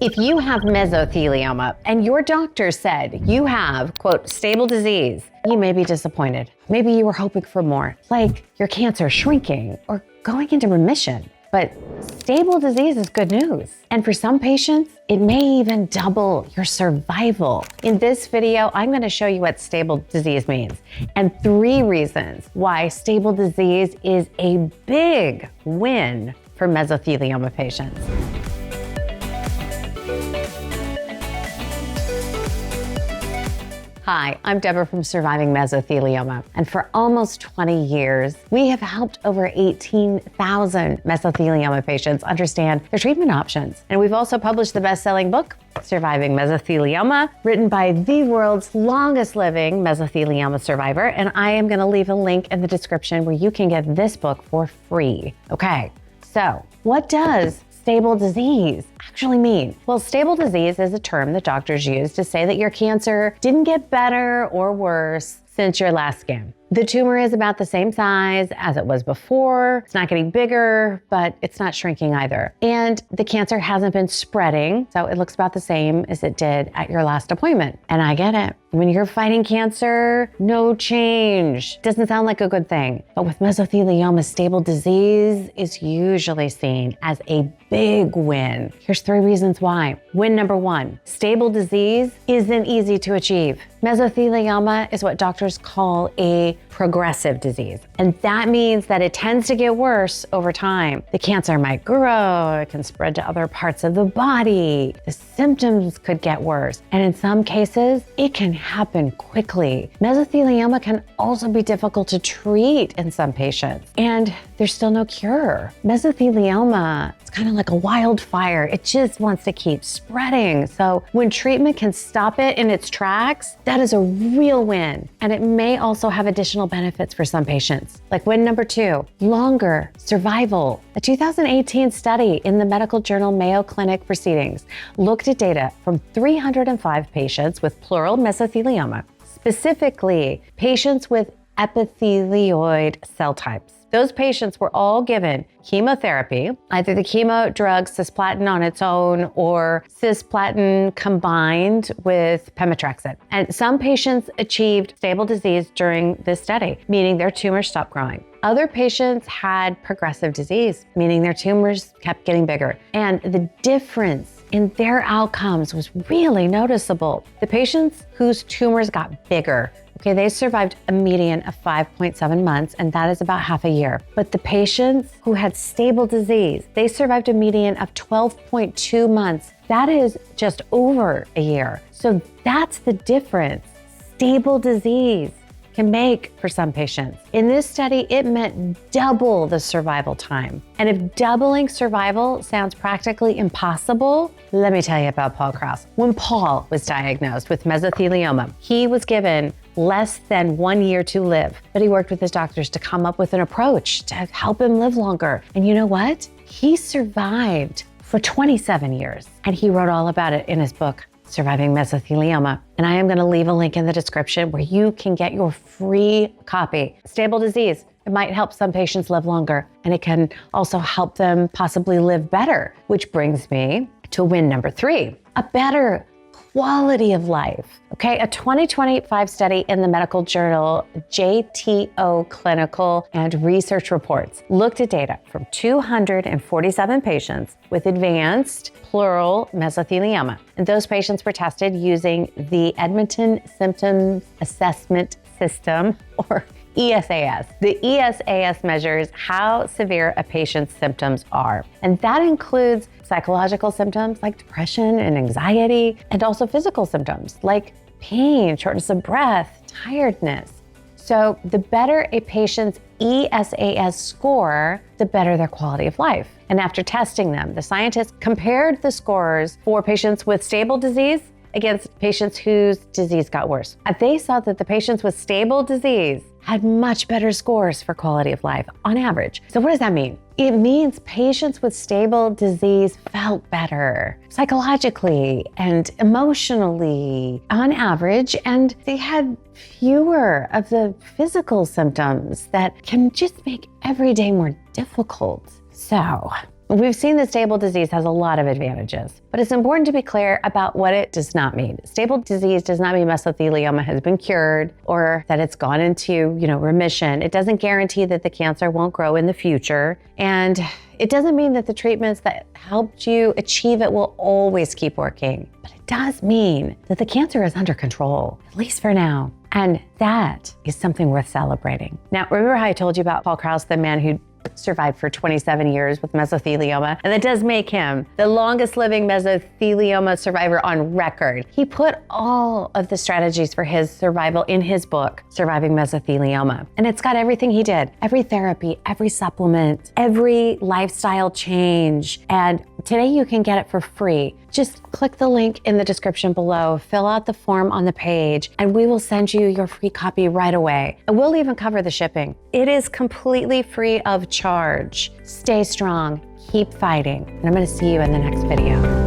If you have mesothelioma and your doctor said you have, quote, stable disease, you may be disappointed. Maybe you were hoping for more, like your cancer shrinking or going into remission. But stable disease is good news. And for some patients, it may even double your survival. In this video, I'm going to show you what stable disease means and 3 reasons why stable disease is a big win for mesothelioma patients. Hi, I'm Deborah from Surviving Mesothelioma, and for almost 20 years, we have helped over 18,000 mesothelioma patients understand their treatment options. And we've also published the best-selling book, Surviving Mesothelioma, written by the world's longest-living mesothelioma survivor, and I am going to leave a link in the description where you can get this book for free. Okay, so what does stable disease actually mean? Well, stable disease is a term that doctors use to say that your cancer didn't get better or worse since your last scan. The tumor is about the same size as it was before. It's not getting bigger, but it's not shrinking either. And the cancer hasn't been spreading, so it looks about the same as it did at your last appointment. And I get it. When you're fighting cancer, no change. Doesn't sound like a good thing. But with mesothelioma, stable disease is usually seen as a big win. Here's 3 reasons why. Win number 1, stable disease isn't easy to achieve. Mesothelioma is what doctors call a progressive disease. And that means that it tends to get worse over time. The cancer might grow, it can spread to other parts of the body, the symptoms could get worse, and in some cases, it can happen quickly. Mesothelioma can also be difficult to treat in some patients, and there's still no cure. Mesothelioma, it's kind of like a wildfire. It just wants to keep spreading. So when treatment can stop it in its tracks, that is a real win. And it may also have additional benefits for some patients. Like win number 2, longer survival. A 2018 study in the medical journal Mayo Clinic Proceedings looked at data from 305 patients with pleural mesothelioma, specifically patients with epithelioid cell types. Those patients were all given chemotherapy, either the chemo drug cisplatin on its own or cisplatin combined with pemetrexed. And some patients achieved stable disease during this study, meaning their tumors stopped growing. Other patients had progressive disease, meaning their tumors kept getting bigger. And the difference in their outcomes was really noticeable. The patients whose tumors got bigger, they survived a median of 5.7 months, and that is about half a year. But the patients who had stable disease, they survived a median of 12.2 months. That is just over a year. So that's the difference stable disease can make for some patients. In this study, it meant double the survival time. And if doubling survival sounds practically impossible, let me tell you about Paul Kraus. When Paul was diagnosed with mesothelioma, he was given less than 1 year to live, but he worked with his doctors to come up with an approach to help him live longer. And you know what? He survived for 27 years, and he wrote all about it in his book, Surviving Mesothelioma. And I am going to leave a link in the description where you can get your free copy. Stable disease, it might help some patients live longer, and it can also help them possibly live better, which brings me to win number 3, a better quality of life. A 2025 study in the medical journal JTO Clinical and Research Reports looked at data from 247 patients with advanced pleural mesothelioma. And those patients were tested using the Edmonton Symptom Assessment System, or ESAS. The ESAS measures how severe a patient's symptoms are. And that includes psychological symptoms like depression and anxiety, and also physical symptoms like pain, shortness of breath, tiredness. So the better a patient's ESAS score, the better their quality of life. And after testing them, the scientists compared the scores for patients with stable disease against patients whose disease got worse. And they saw that the patients with stable disease had much better scores for quality of life on average. So what does that mean? It means patients with stable disease felt better psychologically and emotionally on average, and they had fewer of the physical symptoms that can just make every day more difficult. So We've seen that stable disease has a lot of advantages, but it's important to be clear about what it does not mean. Stable disease does not mean mesothelioma has been cured or that it's gone into, remission. It doesn't guarantee that the cancer won't grow in the future. And it doesn't mean that the treatments that helped you achieve it will always keep working. But it does mean that the cancer is under control, at least for now. And that is something worth celebrating. Now, remember how I told you about Paul Kraus, the man who survived for 27 years with mesothelioma, and that does make him the longest living mesothelioma survivor on record. He put all of the strategies for his survival in his book, Surviving Mesothelioma. And it's got everything he did, every therapy, every supplement, every lifestyle change. And today you can get it for free. Just click the link in the description below, fill out the form on the page, and we will send you your free copy right away. And we'll even cover the shipping. It is completely free of charge. Stay strong, keep fighting, and I'm gonna see you in the next video.